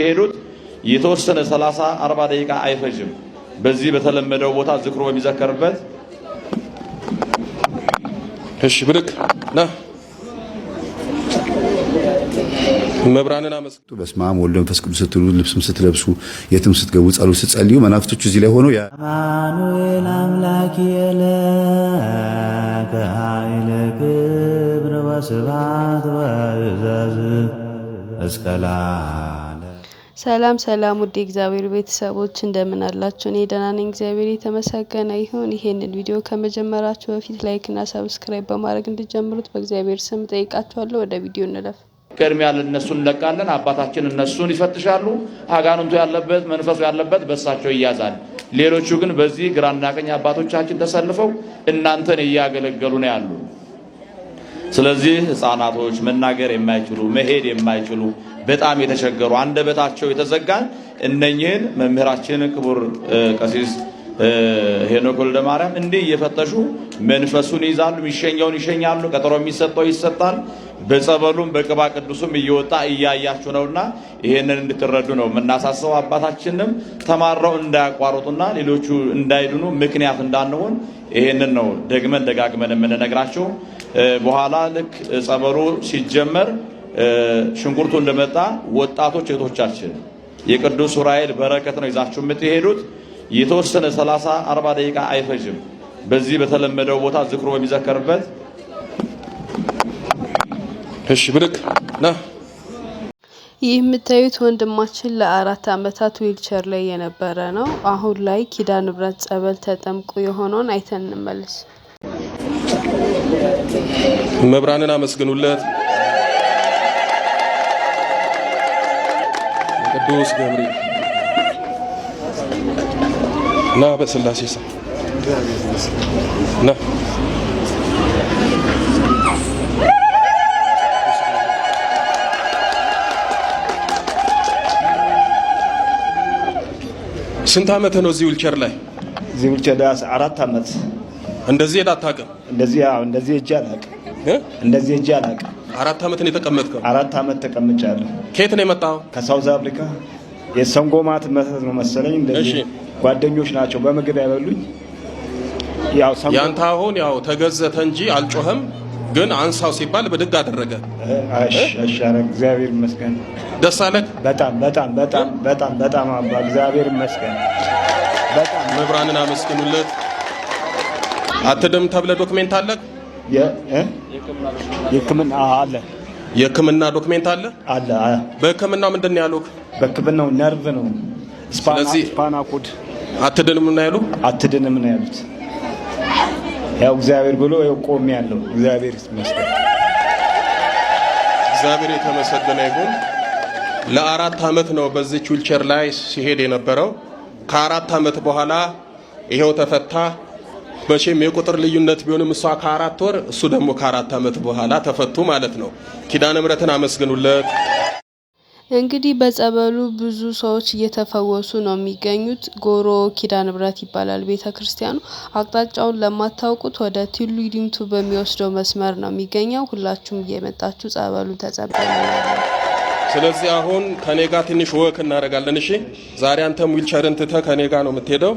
ሄዱት የተወሰነ 30-40 ደቂቃ አይፈጅም። በዚህ በተለመደው ቦታ ዝክሩ በሚዘከርበት እሺ ብርክ ና መብራንና መስክቱ በስመ አብ ወወልድ ወመንፈስ ቅዱስ ስትሉ ልብስም ስትለብሱ የትም ስትገቡ ጸሎት ስትጸልዩ መናፍቶቹ እዚህ ላይ ሆነው አማኑኤል አምላክ የለከ ኃይለ ክብር ወስብሐት ወዕዘዝ እስከላ ሰላም ሰላም ውድ እግዚአብሔር ቤተሰቦች እንደምን አላችሁ? እኔ ደህና ነኝ፣ እግዚአብሔር የተመሰገነ ይሁን። ይሄንን ቪዲዮ ከመጀመራችሁ በፊት ላይክ እና ሰብስክራይብ በማድረግ እንድትጀምሩት በእግዚአብሔር ስም ጠይቃችኋለሁ። ወደ ቪዲዮ እንለፍ። ቅድሚያ ለነሱን እንለቃለን። አባታችን እነሱን ይፈትሻሉ። አጋንንቱ ያለበት መንፈሱ ያለበት በሳቸው ይያዛል። ሌሎቹ ግን በዚህ ግራና ቀኝ አባቶቻችን ተሰልፈው እናንተን እያገለገሉ ነው ያሉ። ስለዚህ ህፃናቶች መናገር የማይችሉ መሄድ የማይችሉ በጣም የተቸገሩ አንደበታቸው የተዘጋን እነኚህን መምህራችን ክቡር ቀሲስ ሄኖክ ወልደማርያም እንዲህ እየፈተሹ መንፈሱን ይዛሉ። የሚሸኘውን ይሸኛሉ። ቀጠሮ የሚሰጠው ይሰጣል። በጸበሉም በቅባ ቅዱስም እየወጣ እያያችሁ ነውና ይሄንን እንድትረዱ ነው የምናሳስበው። አባታችንም ተማረው እንዳያቋርጡና ሌሎቹ እንዳይድኑ ምክንያት እንዳንሆን ይሄንን ነው ደግመን ደጋግመን የምንነግራቸው። በኋላ ልክ ጸበሉ ሲጀመር ሽንኩርቱ እንደመጣ ወጣቶች እህቶቻችን የቅዱስ ዑራኤል በረከት ነው ይዛችሁ የምትሄዱት። የተወሰነ 30-40 ደቂቃ አይፈጅም። በዚህ በተለመደው ቦታ ዝክሩ በሚዘከርበት እሺ ብርክ ና ይህ የምታዩት ወንድማችን ለ4 አመታት ዊልቸር ላይ የነበረ ነው። አሁን ላይ ኪዳነ ምሕረት ጸበል ተጠምቆ የሆነውን አይተን እንመለስ። መብራንን አመስግኑለት። ቅዱስ ገብርኤል ና በስላሴ ስም ና ስንት አመት ነው እዚህ ዊልቸር ላይ? እዚህ ዊልቸር ላይ 4 አመት። እንደዚህ ሄዳ አታውቅም? እንደዚህ እጄ አላውቅም። እንደዚህ እጄ አላውቅም። 4 አመት ነው የተቀመጥከው? 4 አመት ተቀምጫለሁ። ከየት ነው የመጣው? ከሳውዝ አፍሪካ የሰንጎማት መተት ነው መሰለኝ። እንደዚህ ጓደኞች ናቸው በምግብ ያበሉኝ። ያው ያንተ አሁን ያው ተገዘተ እንጂ አልጮህም፣ ግን አንሳው ሲባል በድግ አደረገ። እሺ አረግ እግዚአብሔር ይመስገን። ደስ አለህ? በጣም አባ እግዚአብሔር ይመስገን። በጣም መብራንን አመስግኑለት። አትድም ተብለ ዶክሜንት አለ? የሕክምና አለ። የሕክምና ዶክሜንት አለ? አለ። በሕክምናው ምንድን ነው ያሉት? በሕክምናው ነርቭ ነው ስፓና ኮድ። አትድንም ነው ያሉ? አትድንም ነው ያሉት። ያው እግዚአብሔር ብሎ ያው ቆሜ ያለው እግዚአብሔር ይመስገን። እግዚአብሔር የተመሰገነ ይሁን። ለ4 አመት ነው በዚህ ዊልቸር ላይ ሲሄድ የነበረው። ከ4 አመት በኋላ ይሄው ተፈታ። መቼም የቁጥር ልዩነት ቢሆንም እሷ ከ4 ወር እሱ ደግሞ ከ4 አመት በኋላ ተፈቱ ማለት ነው። ኪዳነ ምሕረትን አመስግኑለት። እንግዲህ በጸበሉ ብዙ ሰዎች እየተፈወሱ ነው የሚገኙት። ጎሮ ኪዳነ ምሕረት ይባላል ቤተክርስቲያኑ። አቅጣጫውን ለማታውቁት ወደ ቱሉ ዲምቱ በሚወስደው መስመር ነው የሚገኘው። ሁላችሁም እየመጣችሁ ጸበሉ ተጸበሉ። ስለዚህ አሁን ከኔ ጋር ትንሽ ወክ እናደርጋለን። እሺ ዛሬ አንተም ዊልቸርን ትተህ ከኔ ጋር ነው የምትሄደው።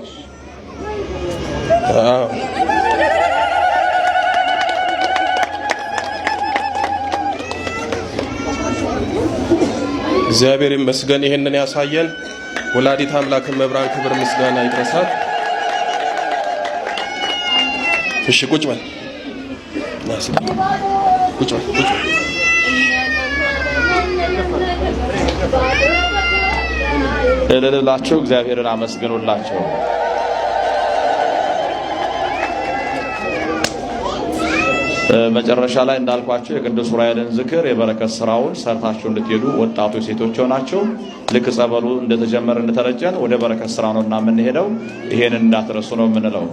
እግዚአብሔር ይመስገን ይሄንን ያሳየን ወላዲት አምላክ መብራን ክብር ምስጋና ይድረሳት። እሺ ቁጭ በል ቁጭ በል እልልላቸው እግዚአብሔርን አመስግኑላቸው። መጨረሻ ላይ እንዳልኳቸው የቅዱስ ዑራኤልን ዝክር የበረከት ስራውን ሰርታችሁ እንድትሄዱ ወጣቶች ሴቶች ሆናችሁ ልክ ጸበሉ እንደተጀመረ እንደተረጨን ወደ በረከት ስራ ነውና የምንሄደው። ይሄንን እንዳትረሱ ነው የምንለው።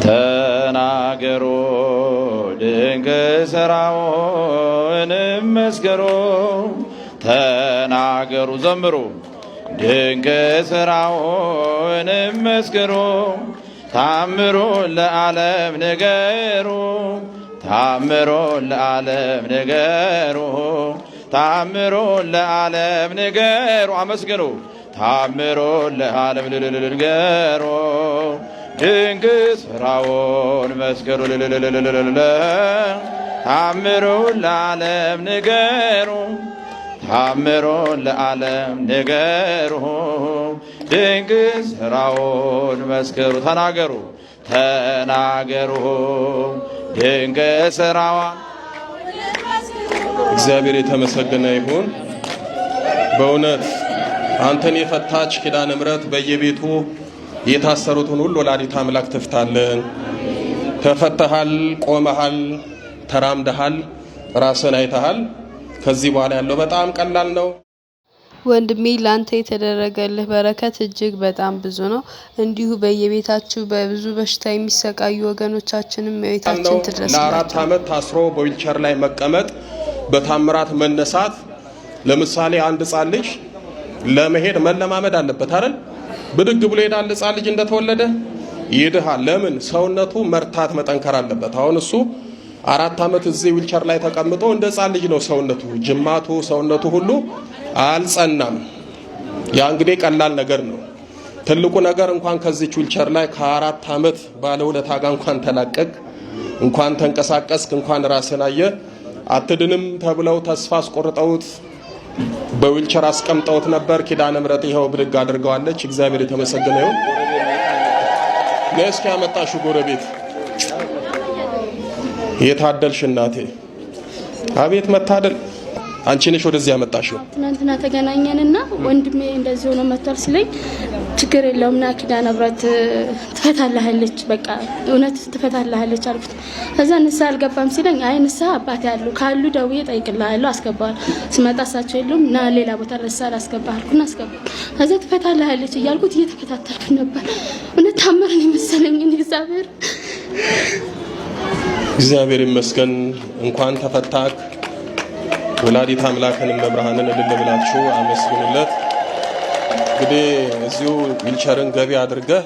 ተናገሩ ድንቅ ስራውን መስክሩ፣ ተናገሩ ዘምሩ ድንቅ ስራውን መስክሩ፣ ታምሮ ለዓለም ንገሩ፣ ታምሮ ለዓለም ንገሩ፣ ታምሩን ለዓለም ንገሩ አመስግኑ ታምሩን ለዓለም ንገሩ ድንቅ ሥራውን መስክሩ ታምሩን ለዓለም ንገሩ ታምሩን ለዓለም ንገሩ ድንቅ ሥራውን መስክሩ ተናገሩ ተናገሩ ድንቅ ሥራዋን እግዚአብሔር የተመሰገነ ይሁን። በእውነት አንተን የፈታች ኪዳነ ምሕረት በየቤቱ የታሰሩትን ሁሉ ወላዲተ አምላክ ትፍታልን። ተፈተሃል፣ ቆመሃል፣ ተራምደሃል፣ ራስን አይተሃል። ከዚህ በኋላ ያለው በጣም ቀላል ነው። ወንድሜ ላንተ የተደረገልህ በረከት እጅግ በጣም ብዙ ነው። እንዲሁ በየቤታችሁ በብዙ በሽታ የሚሰቃዩ ወገኖቻችንም ቤታችን ትድረስ። ለ4 ዓመት ታስሮ በዊልቸር ላይ መቀመጥ በታምራት መነሳት። ለምሳሌ አንድ ሕፃን ልጅ ለመሄድ መለማመድ አለበት አይደል? ብድግ ብሎ ሄዳል። ሕፃን ልጅ እንደተወለደ ይድሃል። ለምን? ሰውነቱ መርታት መጠንከር አለበት። አሁን እሱ 4 ዓመት እዚህ ዊልቸር ላይ ተቀምጦ እንደ ሕፃን ልጅ ነው ሰውነቱ፣ ጅማቱ፣ ሰውነቱ ሁሉ አልጸናም። ያ እንግዲህ ቀላል ነገር ነው። ትልቁ ነገር እንኳን ከዚህ ዊልቸር ላይ ከ4 ዓመት ባለውለታ ጋር እንኳን ተላቀቅ፣ እንኳን ተንቀሳቀስክ፣ እንኳን ራስን አየ። አትድንም ተብለው ተስፋ አስቆርጠውት በዊልቸር አስቀምጠውት ነበር። ኪዳነ ምሕረት ይኸው ብድግ አድርገዋለች። እግዚአብሔር የተመሰገነ ይሁን። ለእስኪ ያመጣሽው ጎረቤት የታደልሽ እናቴ፣ አቤት መታደል! አንቺ ነሽ ወደዚህ ያመጣሽው። ትናንትና ተገናኘንና ወንድሜ እንደዚህ ሆኖ መጥቷል ሲለኝ ችግር የለውም ና ኪዳነ ምሕረት ትፈታልሃለች፣ በቃ እውነት ትፈታልሃለች አልኩት። ከዛ ንስሐ አልገባም ሲለኝ አይ ንስሐ አባቴ ያሉ ካሉ ደውዬ እጠይቅልሃለሁ አስገባዋለሁ፣ ስመጣ እሳቸው የሉም ና ሌላ ቦታ ንስሐ አላስገባህ አልኩና አስገባሁ። ከዛ ትፈታልሃለች እያልኩት እየተከታተልኩ ነበር። እውነት ታምርን የመሰለኝ እግዚአብሔር ይመስገን። እንኳን ተፈታክ። ወላዲተ አምላክን መብርሃንን እልል ብላችሁ አመስግኑለት። እንግዲህ እዚሁ ዊልቸርን ገቢ አድርገህ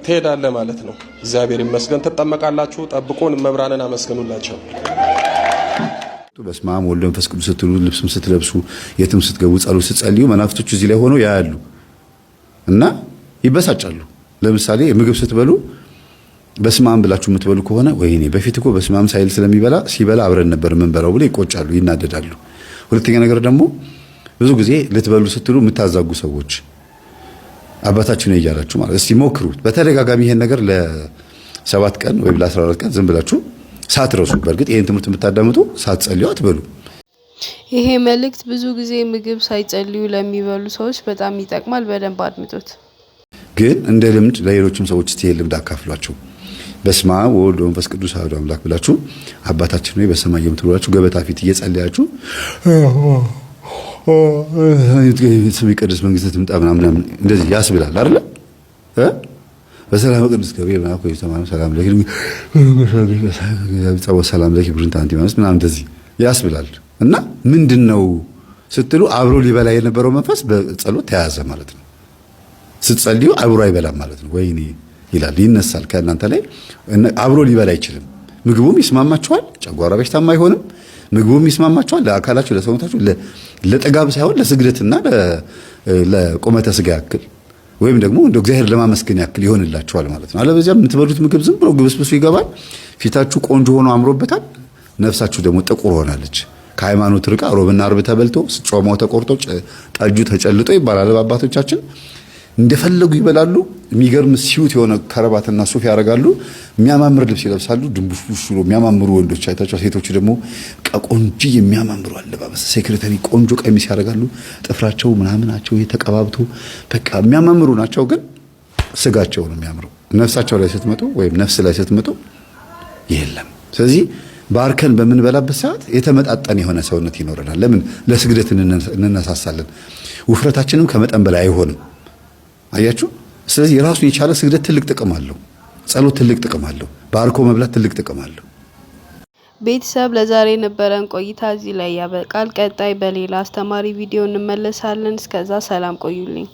ትሄዳለህ ማለት ነው። እግዚአብሔር ይመስገን። ትጠመቃላችሁ። ጠብቁን። መብራንን አመስግኑላቸው። በስመ አብ ወወልድ ወመንፈስ ቅዱስ ስትሉ ልብስም ስትለብሱ የትም ስትገቡ ጸሎት ስትጸልዩ መናፍስቶቹ እዚህ ላይ ሆነው ያያሉ እና ይበሳጫሉ። ለምሳሌ ምግብ ስትበሉ በስመ አብ ብላችሁ የምትበሉ ከሆነ ወይኔ በፊት እኮ በስመ አብ ሳይል ሲበላ አብረን ነበር የምንበላው ብለው ይቆጫሉ፣ ይናደዳሉ። ሁለተኛ ነገር ደግሞ ብዙ ጊዜ ልትበሉ ስትሉ የምታዛጉ ሰዎች አባታችሁ ነው እያላችሁ ማለት እስቲ ሞክሩት በተደጋጋሚ ይሄን ነገር ለ7 ቀን ወይም ለ14 ቀን ዝም ብላችሁ ሳትረሱ። በእርግጥ ይሄን ትምህርት የምታዳምጡ ሳትጸልዩ አትበሉ። ይሄ መልእክት ብዙ ጊዜ ምግብ ሳይጸልዩ ለሚበሉ ሰዎች በጣም ይጠቅማል። በደንብ አድምጡት። ግን እንደ ልምድ ለሌሎችም ሰዎች እስቲ ይሄን ልምድ አካፍሏቸው። በስመ አብ ወወልድ ወመንፈስ ቅዱስ አሐዱ አምላክ ብላችሁ አባታችን ሆይ በሰማይ የምትኖራችሁ ገበታ ፊት እየጸለያችሁ ስምህ ይቀደስ መንግስትህ ትምጣ ምናምን እንደዚህ ያስብላል አይደል? በሰላም ቅዱስ ገብርኤል መልአኩ ሰላም ሰላም ለኪ ሰላም ለኪ ብሩንታ አንቲ ማለት ምናምን እንደዚህ ያስብላል። እና ምንድነው ስትሉ አብሮ ሊበላ የነበረው መንፈስ በጸሎት ተያዘ ማለት ነው። ስትጸልዩ አብሮ አይበላም ማለት ነው። ወይኔ ይላል ይነሳል ከእናንተ ላይ አብሮ ሊበላ አይችልም። ምግቡም ይስማማችኋል፣ ጨጓራ በሽታም አይሆንም። ምግቡም ይስማማችኋል፣ ለአካላችሁ ለሰውነታችሁ ለጥጋብ ሳይሆን ለስግደትና ለቁመተ ስጋ ያክል ወይም ደግሞ እንደ እግዚአብሔር ለማመስገን ያክል ይሆንላችኋል ማለት ነው። አለበለዚያ የምትበሉት ምግብ ዝም ብሎ ግብስብሱ ይገባል። ፊታችሁ ቆንጆ ሆኖ አምሮበታል፣ ነፍሳችሁ ደግሞ ጥቁር ሆናለች። ከሃይማኖት ርቃ ሮብና አርብ ተበልቶ ጾማው ተቆርጦ ጠጁ ተጨልጦ ይባላል አባቶቻችን። እንደፈለጉ ይበላሉ። የሚገርም ሲዩት የሆነ ከረባትና ሱፍ ያደርጋሉ። የሚያማምር ልብስ ይለብሳሉ። ድንቡሽቡሽ ብሎ የሚያማምሩ ወንዶች አይታቸው፣ ሴቶቹ ደግሞ ቆንጆ የሚያማምሩ አለባበስ ሴክሬታሪ ቆንጆ ቀሚስ ያደርጋሉ። ጥፍራቸው ምናምናቸው የተቀባብቶ በቃ የሚያማምሩ ናቸው። ግን ስጋቸው ነው የሚያምረው። ነፍሳቸው ላይ ስትመጡ ወይም ነፍስ ላይ ስትመጡ የለም። ስለዚህ ባርከን በምንበላበት ሰዓት የተመጣጠነ የሆነ ሰውነት ይኖረናል። ለምን? ለስግደት እንነሳሳለን። ውፍረታችንም ከመጠን በላይ አይሆንም። አያችሁ። ስለዚህ የራሱን የቻለ ስግደት ትልቅ ጥቅም አለው። ጸሎት ትልቅ ጥቅም አለው። ባርኮ መብላት ትልቅ ጥቅም አለው። ቤተሰብ ለዛሬ የነበረን ቆይታ እዚህ ላይ ያበቃል። ቀጣይ በሌላ አስተማሪ ቪዲዮ እንመለሳለን። እስከዛ ሰላም ቆዩልኝ።